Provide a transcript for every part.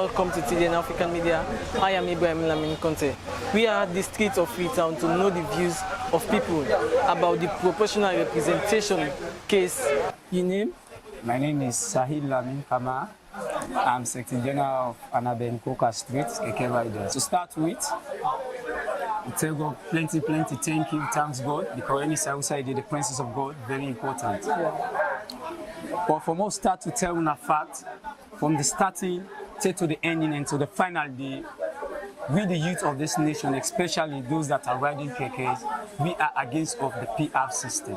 welcome to TDN African Media. I am Ibrahim Lamin Conte. We are at the streets of Freetown to know the views of people about the proportional representation case. Your name? My name is Sahil Lamin Kama. I'm Secretary General of Anaben Koka Street, Keke Riders. To start with, we tell God plenty thank you, thanks God, because any outside the presence of God, very important. But from all start to tell you a fact, from the starting to the ending and to the final day, we the youth of this nation, especially those that are riding KKs, we are against of the PR system.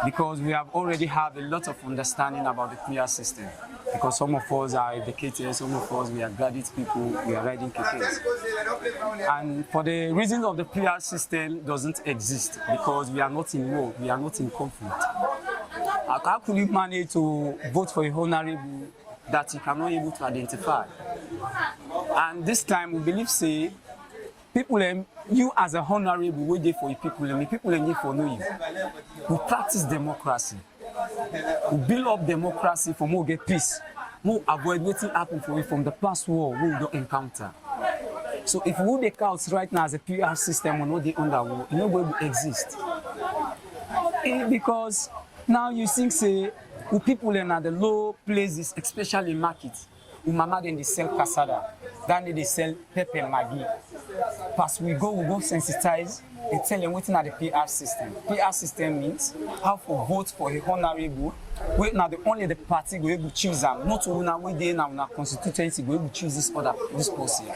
Because we have already have a lot of understanding about the PR system. Because some of us are educated, some of us we are graduate people, we are riding KKs. And for the reason of the PR system doesn't exist, because we are not in war, we are not in conflict. How could you manage to vote for a honorable that you cannot able to identify? And this time we believe say people you as a honorable we dey for people dey for know you. We practice democracy. We build up democracy for more get peace. More avoid what happen for you from the past war we don't encounter. So if we take out right now as a PR system or not the under war, no way will exist. Because now you think say people in the low places, especially market, mama then they sell cassava, then they sell pepper and maggi. Plus we go sensitize and tell them what's in the PR system. PR system means how to vote for a honorable. Wait now only the party go able to choose them, not only we now na constituency go able to choose this person.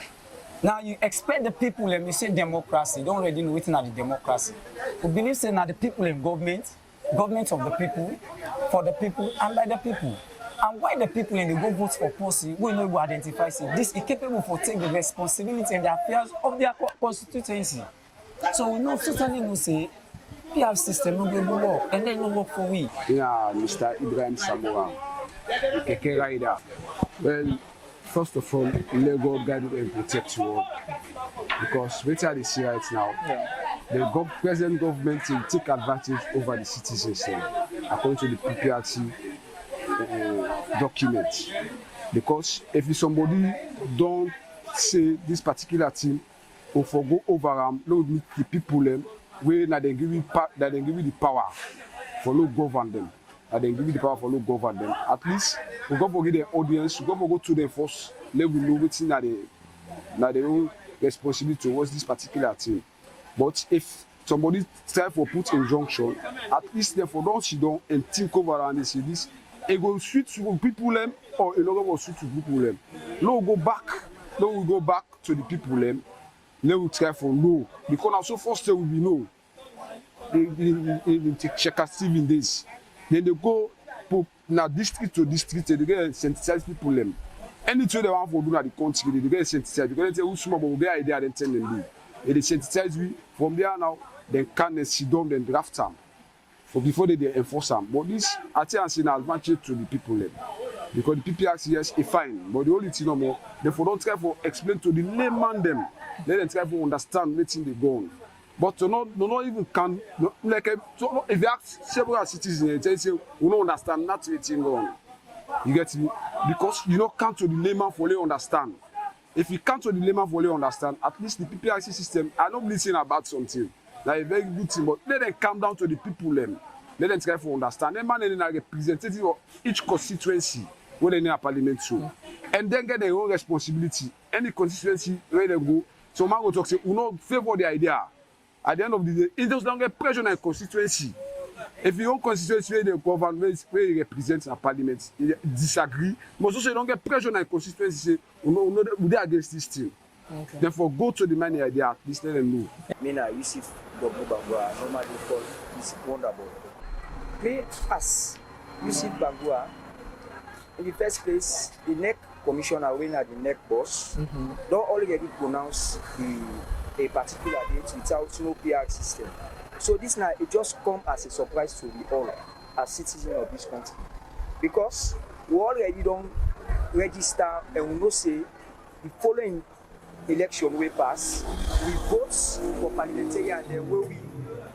Now you expect the people and you say democracy, don't already know what's in the democracy. We believe say now the people in government of the people, for the people, and by the people. And why the people in the go vote for policy, we know who identify say this is capable for take the responsibility and the affairs of their constituency. So we know certainly no say PR system no go work and then no work for we. Yeah, Mr. Ibrahim Samoa, Keke Rider. Well, first of all, let God guide and protect you all. Because what I see right now, the present government will take advantage over the citizens according to the PPRC document. Because if somebody don't say this particular thing or go over meet the people where they give you the power for no govern them. And then give you the power for no govern them. At least we go forget the audience, we go to them first, let we know what's in their own responsibility towards this particular thing. But if somebody try for put injunction, at least therefore don't sit down and think over and they say this, it will suit to people or it will suit to people. No we go back to the people then we try for no. Because now so first there will be no. They check us 7 days. Then they go now district to district, they get sensitize people. Anything they want for do at the country, they get sensitized. Because they say who small but get idea and tell them do. They sensitize we from there now, they can sit down and draft them. For before they enforce them. But this I think is an advantage to the people. Because the people are yes, it's fine. But the only thing no more, they don't try to explain to the layman them. Let them try to understand what thing they go on. But to not even can like so if you ask several citizens, they say we don't understand not what thing go on. You get me? Because you don't come to the layman for they understand. If you come to the layman for they understand, at least the PPRC system are not listening about something. Like a very good thing, but let them come down to the people let them try to understand. Them man is a representative of each constituency where they need a parliament to. And then get their own responsibility. Any constituency where they go, so man go talk say, we not favor the idea. At the end of the day, it just don't get pressure on a constituency. If your own constituency where the government where you represent a parliament, you disagree, but also you don't get pressure on a constituency say, we are against this thing. Okay. Therefore, go to the money idea, at least let them know. Mina Yusuf Bangua, normally called Yusuf Wonderboy. Me as Yusuf Bangua, in the first place, the NEC commissioner, when at the NEC boss, don't already pronounce a particular date without no PR system. So this now it just come as a surprise to we all as citizens of this country. Because we already don't register and we know say the following election we pass, we vote for parliamentarian and then we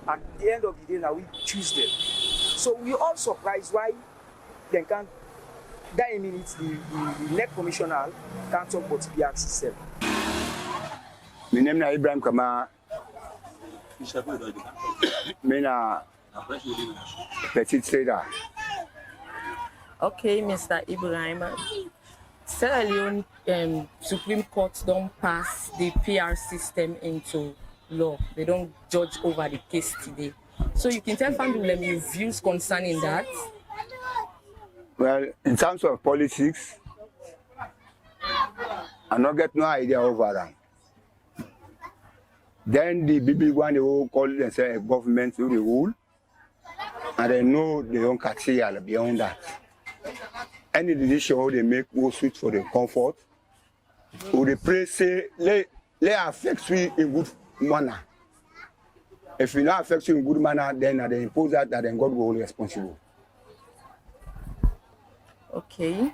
at the end of the day now we choose them. So we all surprised why they can't that minute the neck commissioner can't talk about PR system. My name is Ibrahim Kama. I'm petit trader. Okay, Mr. Ibrahim. Sierra Leone Supreme Court don't pass the PR system into law. They don't judge over the case today. So you can tell Fandulem your views concerning that. Well, in terms of politics, I don't get no idea over that. Then the big one, they all call themselves a government to the rule, and they know they don't catch it beyond that. Any decision they make will suit for the comfort, or they pray say, let affect you in good manner. If you not affect you in good manner, then they impose that, then God will be responsible. Okay.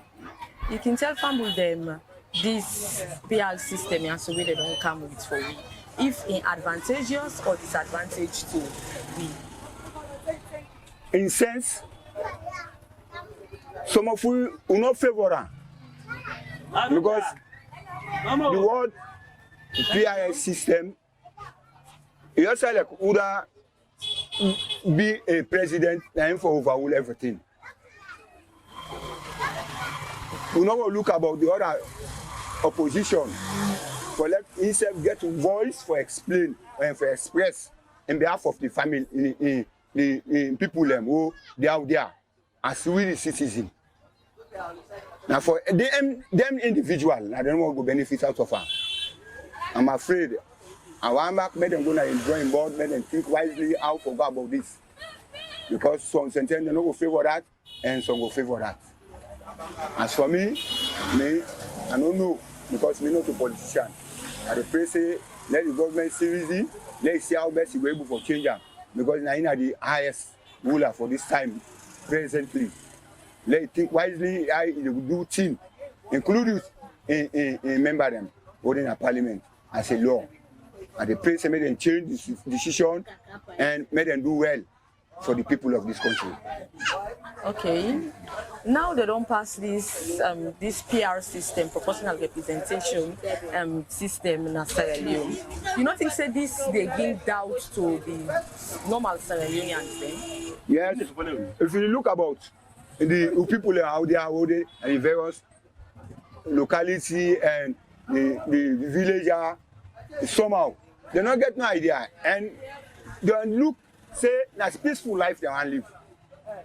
You can tell family them this PR system and so they don't come with for you. If in advantageous or disadvantage to we. In sense, some of you will not favor them. Because the word PIS system, you also like Uda be a president and for overrule everything. We not look about the other opposition for let himself get voice for explain and for express in behalf of the family in people who they are there as really citizen. Now for them individual, I don't want to benefit out of her. I'm afraid I want back make them go to the drawing board, make them think wisely how to go about this. Because some sentence they don't go favor that and some go favor that. As for me, I don't know because me not a politician. I pray say let the government seriously, let's see how best we able for change them. Because now the highest ruler for this time presently. Let it think wisely, I do things, include in member them holding a parliament as a law. And the pray say make them change this decision and make them do well for the people of this country. Okay. Now they don't pass this this PR system, proportional representation system in Sierra Leone. You don't think say this they give doubt to the normal Sierra Leoneans then? Yes. If you look about the people out there and the various locality and the villager, somehow they don't get no idea and they look say that's peaceful life they want live.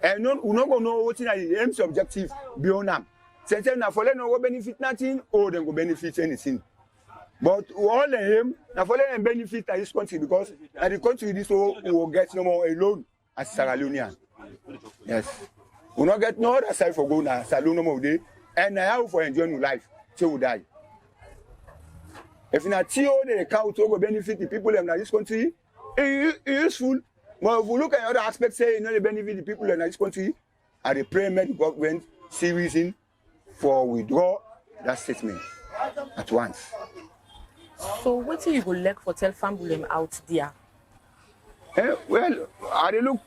And we not gonna know what is the aims objective beyond them. Say na for them no go benefit nothing or them go benefit anything. But all the aim na for them benefit this country because the country this will get no more alone as Sierra Leonean. Yes. We not get no other side for go na Sierra Leone no more day and now for enjoying life till we die. If na TO the count to go benefit the people in this country, it's useful. But if we look at other aspects, say you know the benefit the people in this country, and the prayer the government see reason for withdraw that statement at once. So what do you go like for tell family out there? Well, I look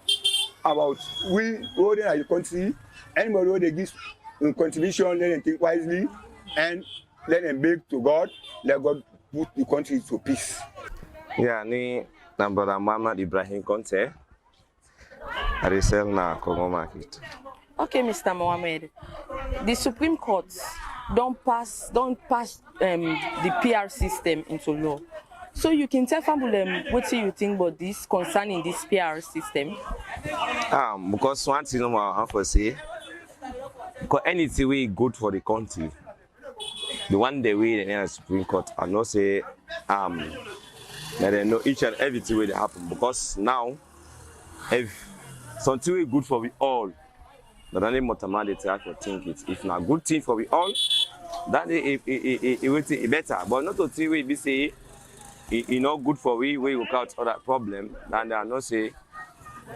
about we holding at the country, anybody who they give contribution, let them think wisely and let them beg to God, let God put the country to peace. Yeah, na brother Muhammad Ibrahim Conte. I resell na Congo market. Okay, Mr. Mohammed. The Supreme Court don't pass the PR system into law. So you can tell family what do you think about this concerning this PR system? Because one thing I have to say, because anything we good for the country, the one day we the Supreme Court, I know say that they know each and everything will happen because now if something is good for we all, not only mathematics try to think it. If not good thing for we all, that it will be better. But not to think we be say it not good for we work out other problem. And I know say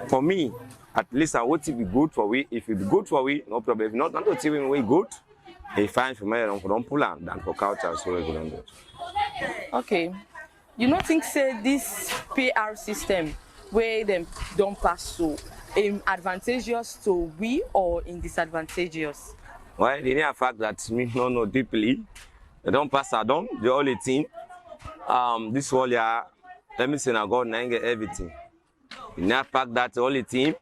for me at least I want to be good for we. If it be good for we, no problem. If not to think we good, it's fine for me. Don't pull out than for culture so we don't do. Okay. You don't think say this PR system where them don't pass so advantageous to we or in disadvantageous? Why? The near fact that me no know deeply. They don't pass her down. The only thing, this whole year, let me say now God now get everything. The near fact that the only thing,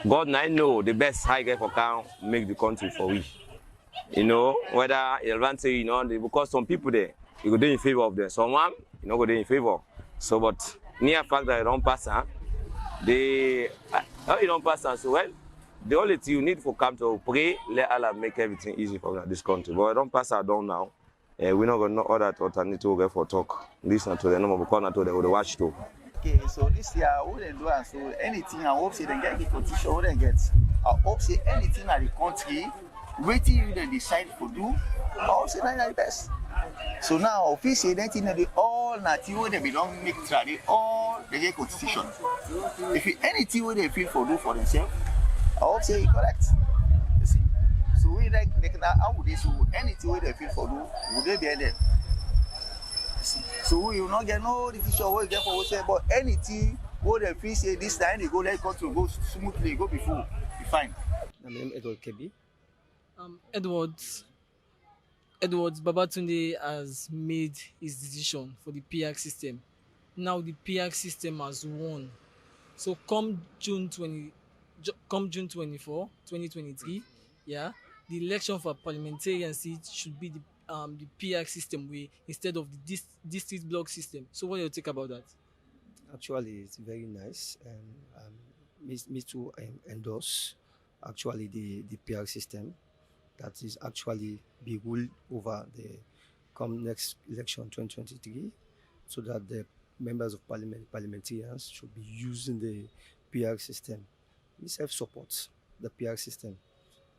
God now know the best high get for can make the country for we. You know, whether you say, you know, because some people there, you go do in favor of them. Someone, you know, go do in favor. So, but near fact that you don't pass her, they, how you don't pass her, so well, the only thing you need for come to pray, let Allah make everything easy for this country. But I don't pass her down now. We're not going to order alternative way for talk. Listen to the number because not to the watch too. Okay, so this year, what they do, and so anything, I hope say they get the position, what they get. I hope say anything at the country, waiting you then decide to do, I hope say that's the best. So now, if you say anything that they all native where they belong make trade, they all they get constitution. If you anything where they feel for do for themselves, I hope say it's correct. You see. So we like how would they so anything where they feel for do, would they be there? So we will not get no decision what get for say, but anything what they feel say this time they go let country go smoothly, go before, be fine. My name is Edward Kebi. Edwards Babatunde has made his decision for the PR system. Now the PR system has won. So come June 24, 2023, yeah, the election for parliamentarian seat should be the PR system way instead of the district block system. So what do you think about that? Actually, it's very nice, and me too endorse actually the PR system that is actually be ruled over the come next election 2023, so that the members of parliamentarians should be using the PR system. We self-support the PR system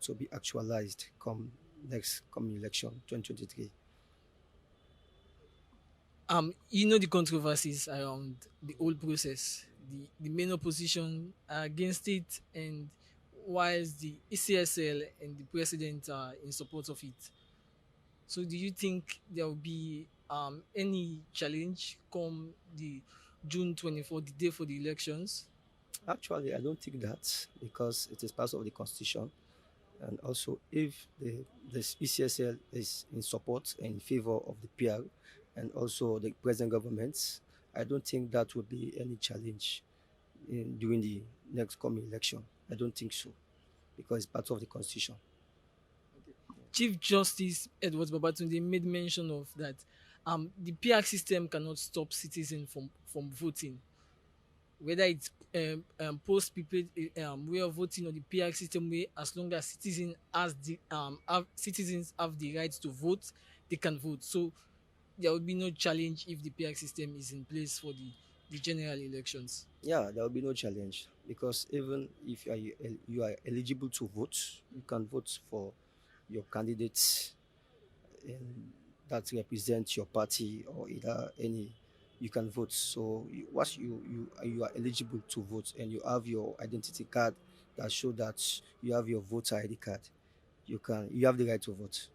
to be actualized come next coming election 2023. You know the controversies around the whole process. The main opposition are against it, and whilst the ECSL and the president are in support of it. So do you think there will be any challenge come the June 24, the day for the elections? Actually, I don't think that, because it is part of the constitution, and also if the ECSL is in support and in favor of the PR and also the present government, I don't think that would be any challenge during the next coming election. I don't think so, because it's part of the constitution. Chief Justice Edward Babatunde made mention of that the PR system cannot stop citizens from voting. Whether it's post prepaid way of voting or the PR system way, as long as citizens have the right to vote, they can vote. So there will be no challenge if the PR system is in place for the general elections. Yeah, there will be no challenge, because even if you are eligible to vote, you can vote for your candidates that represent your party or either any. You can vote. So once you are eligible to vote and you have your identity card that show that you have your voter ID card, you have the right to vote.